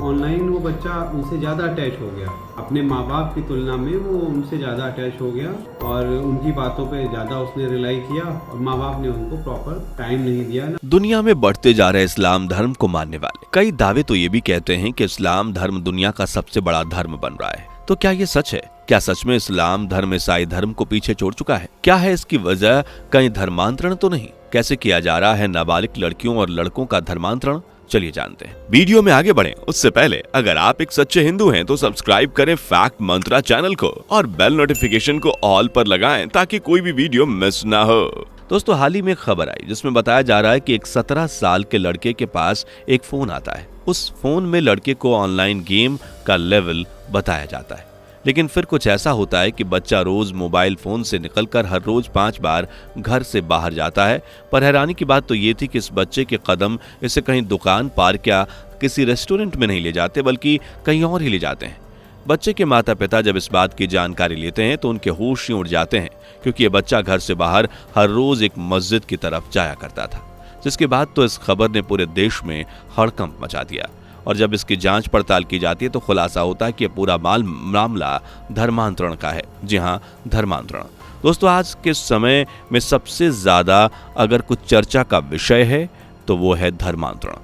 Online वो बच्चा उनसे ज़्यादा अटैच हो गया, अपने माँ बाप की तुलना में वो उनसे ज़्यादा अटैच हो गया और उनकी बातों पे ज़्यादा उसने रिलाई किया और माँ बाप ने उनको प्रॉपर टाइम नहीं दिया। दुनिया में बढ़ते जा रहे इस्लाम धर्म को मानने वाले कई दावे तो ये भी कहते हैं कि इस्लाम धर्म दुनिया का सबसे बड़ा धर्म बन रहा है। तो क्या ये सच है? क्या सच में इस्लाम धर्म ईसाई धर्म को पीछे छोड़ चुका है? क्या है इसकी वजह? कहीं धर्मांतरण तो नहीं? कैसे किया जा रहा है नाबालिग लड़कियों और लड़कों का धर्मांतरण? चलिए जानते हैं। वीडियो में आगे बढ़ें उससे पहले अगर आप एक सच्चे हिंदू हैं तो सब्सक्राइब करें फैक्ट मंत्रा चैनल को और बेल नोटिफिकेशन को ऑल पर लगाएं ताकि कोई भी वीडियो मिस ना हो। दोस्तों, हाल ही में खबर आई जिसमें बताया जा रहा है कि एक 17 साल के लड़के के पास एक फोन आता है। उस फोन में लड़के को ऑनलाइन गेम का लेवल बताया जाता है, लेकिन फिर कुछ ऐसा होता है कि बच्चा रोज मोबाइल फोन से निकलकर हर रोज 5 बार घर से बाहर जाता है। पर हैरानी की बात तो ये थी कि इस बच्चे के कदम इसे कहीं दुकान, पार्क या किसी रेस्टोरेंट में नहीं ले जाते बल्कि कहीं और ही ले जाते हैं। बच्चे के माता पिता जब इस बात की जानकारी लेते हैं तो उनके होश ही उड़ जाते हैं, क्योंकि ये बच्चा घर से बाहर हर रोज एक मस्जिद की तरफ जाया करता था। जिसके बाद तो इस खबर ने पूरे देश में हड़कंप मचा दिया और जब इसकी जांच पड़ताल की जाती है तो खुलासा होता है कि पूरा मामला धर्मांतरण का है। जी हाँ, धर्मांतरण। दोस्तों, आज के समय में सबसे ज्यादा अगर कुछ चर्चा का विषय है तो वो है धर्मांतरण,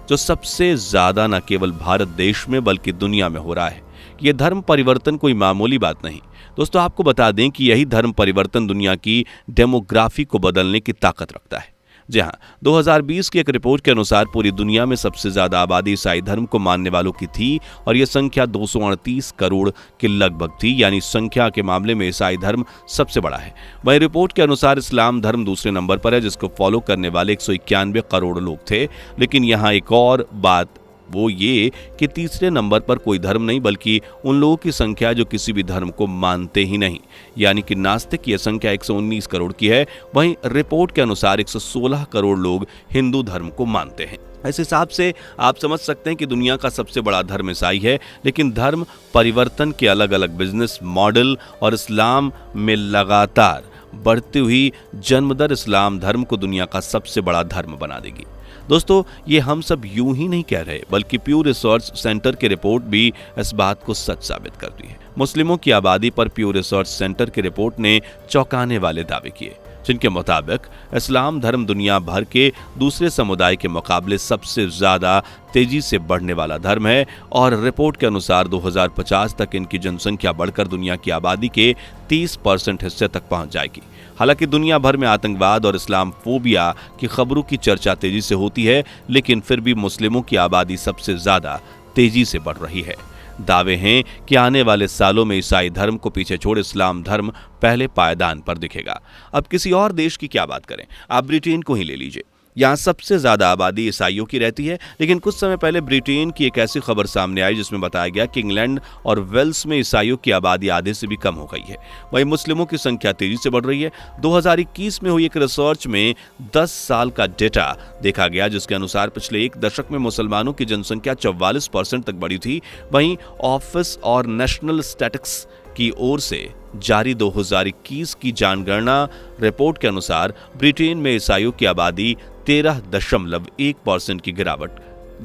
जो सबसे ज्यादा न केवल भारत देश में बल्कि दुनिया में हो रहा है। ये धर्म परिवर्तन कोई मामूली बात नहीं। दोस्तों, आपको बता दें कि यही धर्म परिवर्तन दुनिया की डेमोग्राफी को बदलने की ताकत रखता है। जी हाँ, 2020 की एक रिपोर्ट के अनुसार पूरी दुनिया में सबसे ज्यादा आबादी ईसाई धर्म को मानने वालों की थी और यह संख्या 238 करोड़ के लगभग थी, यानी संख्या के मामले में ईसाई धर्म सबसे बड़ा है। वहीं रिपोर्ट के अनुसार इस्लाम धर्म दूसरे नंबर पर है, जिसको फॉलो करने वाले 191 करोड़ लोग थे। लेकिन यहाँ एक और बात वो ये कि तीसरे नंबर पर कोई धर्म नहीं बल्कि उन लोगों की संख्या जो किसी भी धर्म को मानते ही नहीं, यानी कि नास्तिक। यह संख्या 119 करोड़ की है। वहीं रिपोर्ट के अनुसार 116 करोड़ लोग हिंदू धर्म को मानते हैं। इस हिसाब से आप समझ सकते हैं कि दुनिया का सबसे बड़ा धर्म ईसाई है। लेकिन धर्म परिवर्तन के अलग अलग बिजनेस मॉडल और इस्लाम में लगातार बढ़ती हुई जन्मदर इस्लाम धर्म को दुनिया का सबसे बड़ा धर्म बना देगी। दोस्तों, ये हम सब यूं ही नहीं कह रहे बल्कि प्यू रिसर्च सेंटर की रिपोर्ट भी इस बात को सच साबित करती है। मुस्लिमों की आबादी पर प्यू रिसर्च सेंटर की रिपोर्ट ने चौंकाने वाले दावे किए, जिनके मुताबिक इस्लाम धर्म दुनिया भर के दूसरे समुदाय के मुकाबले सबसे ज्यादा तेजी से बढ़ने वाला धर्म है और रिपोर्ट के अनुसार 2050 तक इनकी जनसंख्या बढ़कर दुनिया की आबादी के 30% हिस्से तक पहुंच जाएगी। हालांकि दुनिया भर में आतंकवाद और इस्लाम फोबिया की खबरों की चर्चा तेजी से होती है, लेकिन फिर भी मुस्लिमों की आबादी सबसे ज्यादा तेजी से बढ़ रही है। दावे हैं कि आने वाले सालों में ईसाई धर्म को पीछे छोड़ इस्लाम धर्म पहले पायदान पर दिखेगा। अब किसी और देश की क्या बात करें, आप ब्रिटेन को ही ले लीजिए। यहाँ सबसे ज्यादा आबादी ईसाइयों की रहती है। लेकिन कुछ समय पहले ब्रिटेन की एक ऐसी खबर सामने आई जिसमें बताया गया कि इंग्लैंड और वेल्स में ईसाइयों की आबादी आधे से भी कम हो गई है। वहीं मुस्लिमों की संख्या तेजी से बढ़ रही है। 2021 में हुई एक रिसर्च में 10 साल का डेटा देखा गया, जिसके अनुसार पिछले एक दशक में मुसलमानों की जनसंख्या 44% तक बढ़ी थी। वहीं ऑफिस और नेशनल स्टैटिस्टिक्स की ओर से जारी 2021 की जनगणना रिपोर्ट के अनुसार ब्रिटेन में ईसाइयों की आबादी 13.1% की गिरावट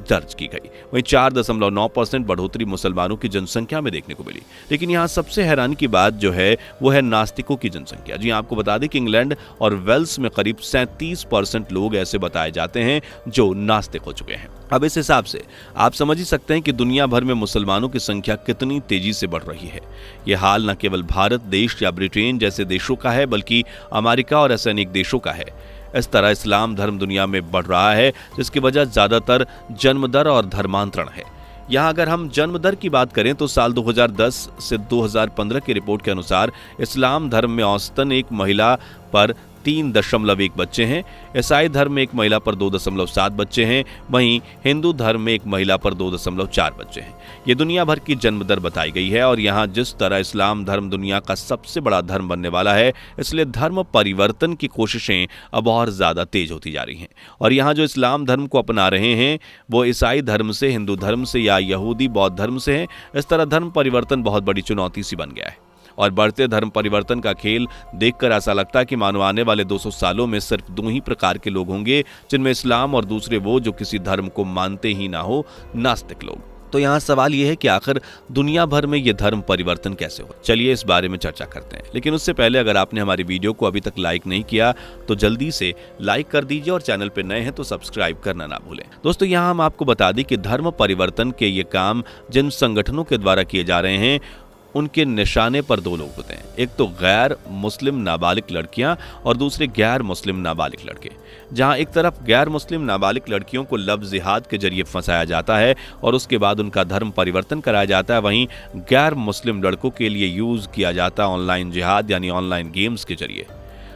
दर्ज की गई। वहीं 4.9% बढ़ोतरी मुसलमानों की जनसंख्या में देखने को मिली। लेकिन यहाँ सबसे हैरानी की बात जो है वो है नास्तिकों की जनसंख्या। जी, आपको बता दें कि इंग्लैंड और वेल्स में करीब 37% लोग ऐसे बताए जाते हैं जो नास्तिक हो चुके हैं। अब इस हिसाब से आप समझ ही सकते हैं कि दुनिया भर में मुसलमानों की संख्या कितनी तेजी से बढ़ रही है। यह हाल न केवल भारत देश या ब्रिटेन जैसे देशों का है बल्कि अमेरिका और ऐसे अनेक देशों का है। इस तरह इस्लाम धर्म दुनिया में बढ़ रहा है, जिसकी वजह ज्यादातर जन्मदर और धर्मांतरण है। यहाँ अगर हम जन्म दर की बात करें तो साल 2010 से 2015 की रिपोर्ट के अनुसार इस्लाम धर्म में औसतन एक महिला पर 3.1 बच्चे हैं। ईसाई धर्म में एक महिला पर 2.7 बच्चे हैं। वहीं हिंदू धर्म में एक महिला पर 2.4 बच्चे हैं। ये दुनिया भर की जन्म दर बताई गई है। और यहाँ जिस तरह इस्लाम धर्म दुनिया का सबसे बड़ा धर्म बनने वाला है, इसलिए धर्म परिवर्तन की कोशिशें अब और ज्यादा तेज होती जा रही हैं। और यहाँ जो इस्लाम धर्म को अपना रहे हैं वो ईसाई धर्म से, हिंदू धर्म से या यहूदी बौद्ध धर्म से हैं। इस तरह धर्म परिवर्तन बहुत बड़ी चुनौती सी बन गया है। और बढ़ते धर्म परिवर्तन का खेल देखकर ऐसा लगता है कि मानो आने वाले 200 सालों में सिर्फ 2 ही प्रकार के लोग होंगे, जिनमें इस्लाम और दूसरे वो जो किसी धर्म को मानते ही ना हो, नास्तिक लोग। तो यहाँ सवाल ये है कि आखिर दुनिया भर में ये धर्म परिवर्तन कैसे हो। चलिए इस बारे में चर्चा करते हैं, लेकिन उससे पहले अगर आपने हमारी वीडियो को अभी तक लाइक नहीं किया तो जल्दी से लाइक कर दीजिए और चैनल पर नए हैं तो सब्सक्राइब करना ना भूलें। दोस्तों यहाँ हम आपको बता दें कि धर्म परिवर्तन के ये काम जिन संगठनों के द्वारा किए जा रहे हैं उनके निशाने पर दो लोग होते हैं, एक तो गैर मुस्लिम नाबालिग लड़कियां और दूसरे गैर मुस्लिम नाबालिग लड़के। जहां एक तरफ गैर मुस्लिम नाबालिग लड़कियों को लव जिहाद के जरिए फंसाया जाता है और उसके बाद उनका धर्म परिवर्तन कराया जाता है, वहीं गैर मुस्लिम लड़कों के लिए यूज किया जाता है ऑनलाइन जिहाद यानी ऑनलाइन गेम्स के जरिए।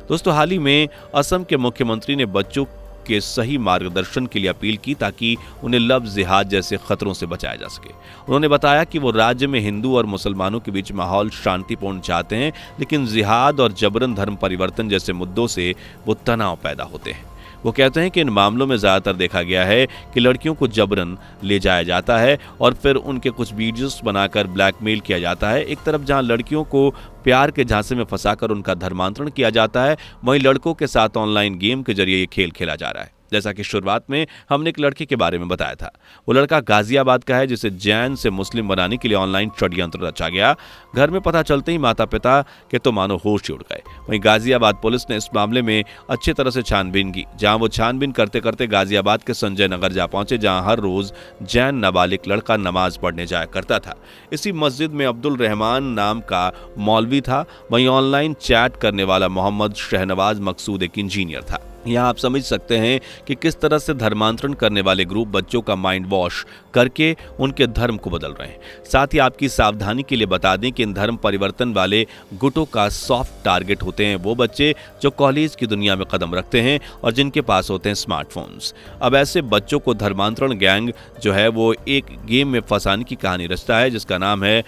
दोस्तों हाल ही में असम के मुख्यमंत्री ने बच्चों के सही मार्गदर्शन के लिए अपील की ताकि उन्हें लव जिहाद जैसे खतरों से बचाया जा सके। उन्होंने बताया कि वो राज्य में हिंदू और मुसलमानों के बीच माहौल शांतिपूर्ण चाहते हैं, लेकिन जिहाद और जबरन धर्म परिवर्तन जैसे मुद्दों से वो तनाव पैदा होते हैं। वो कहते हैं कि इन मामलों में ज्यादातर देखा गया है कि लड़कियों को जबरन ले जाया जाता है और फिर उनके कुछ वीडियोस बनाकर ब्लैकमेल किया जाता है। एक तरफ जहां लड़कियों को प्यार के झांसे में फंसाकर उनका धर्मांतरण किया जाता है, वहीं लड़कों के साथ ऑनलाइन गेम के जरिए ये खेल खेला जा रहा है। जैसा कि शुरुआत में हमने एक लड़के के बारे में बताया था, वो लड़का गाजियाबाद का है जिसे जैन से मुस्लिम बनाने के लिए ऑनलाइन षड्यंत्र रचा गया। घर में पता चलते ही माता पिता के तो मानो होश ही उड़ गए। वहीं गाजियाबाद पुलिस ने इस मामले में अच्छी तरह से छानबीन की, जहां वो छानबीन करते करते गाजियाबाद के संजय नगर जा पहुंचे, जहां हर रोज जैन नाबालिग लड़का नमाज पढ़ने जाया करता था। इसी मस्जिद में अब्दुल रहमान नाम का मौलवी था। वहीं ऑनलाइन चैट करने वाला मोहम्मद शहनवाज मकसूद एक इंजीनियर था। यहाँ आप समझ सकते हैं कि किस तरह से धर्मांतरण करने वाले ग्रुप बच्चों का माइंड वॉश करके उनके धर्म को बदल रहे हैं। साथ ही आपकी सावधानी के लिए बता दें कि इन धर्म परिवर्तन वाले गुटों का सॉफ्ट टारगेट होते हैं वो बच्चे जो कॉलेज की दुनिया में कदम रखते हैं और जिनके पास होते हैं स्मार्टफोन्स। अब ऐसे बच्चों को धर्मांतरण गैंग जो है वो एक गेम में फंसाने की कहानी रचता है जिसका नाम है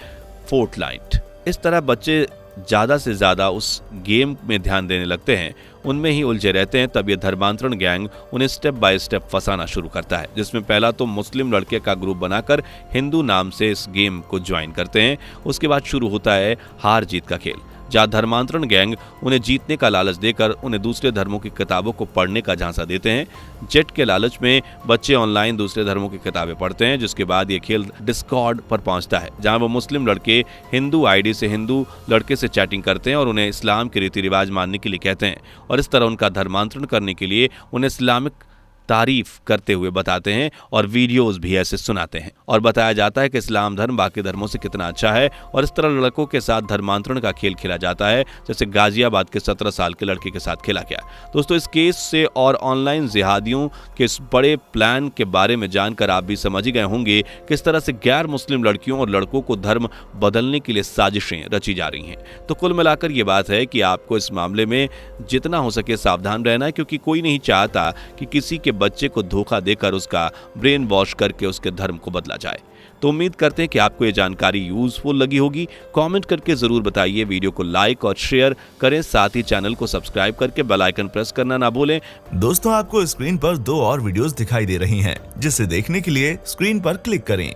फोर्टनाइट। इस तरह बच्चे ज़्यादा से ज़्यादा उस गेम में ध्यान देने लगते हैं, उनमें ही उलझे रहते हैं। तब ये धर्मांतरण गैंग उन्हें स्टेप बाय स्टेप फंसाना शुरू करता है, जिसमें पहला तो मुस्लिम लड़के का ग्रुप बनाकर हिंदू नाम से इस गेम को ज्वाइन करते हैं। उसके बाद शुरू होता है हार जीत का खेल, जहाँ धर्मांतरण गैंग उन्हें जीतने का लालच देकर उन्हें दूसरे धर्मों की किताबों को पढ़ने का झांसा देते हैं। जेट के लालच में बच्चे ऑनलाइन दूसरे धर्मों की किताबें पढ़ते हैं, जिसके बाद ये खेल डिस्कॉर्ड पर पहुंचता है, जहां वो मुस्लिम लड़के हिंदू आईडी से हिंदू लड़के से चैटिंग करते हैं और उन्हें इस्लाम के रीति रिवाज मानने के लिए कहते हैं और इस तरह उनका धर्मांतरण करने के लिए उन्हें इस्लामिक तारीफ करते हुए बताते हैं और वीडियोस भी ऐसे सुनाते हैं और बताया जाता है कि इस्लाम धर्म बाकी धर्मों से कितना अच्छा है। और इस तरह लड़कों के साथ धर्मांतरण का खेल खेला जाता है, जैसे गाजियाबाद के 17 साल के लड़के के साथ खेला गया। दोस्तों इस केस से और ऑनलाइन जिहादियों के इस बड़े प्लान के बारे में जानकर आप भी समझ ही गए होंगे किस तरह से गैर मुस्लिम लड़कियों और लड़कों को धर्म बदलने के लिए साजिशें रची जा रही हैं। तो कुल मिलाकर ये बात है कि आपको इस मामले में जितना हो सके सावधान रहना है, क्योंकि कोई नहीं चाहता कि किसी के बच्चे को धोखा देकर उसका ब्रेन वॉश करके उसके धर्म को बदला जाए। तो उम्मीद करते हैं कि आपको ये जानकारी यूजफुल लगी होगी। कमेंट करके जरूर बताइए, वीडियो को लाइक और शेयर करें, साथ ही चैनल को सब्सक्राइब करके बेल आइकन प्रेस करना ना भूलें। दोस्तों आपको स्क्रीन पर 2 और वीडियोस दिखाई दे रही हैं, जिसे देखने के लिए स्क्रीन पर क्लिक करें।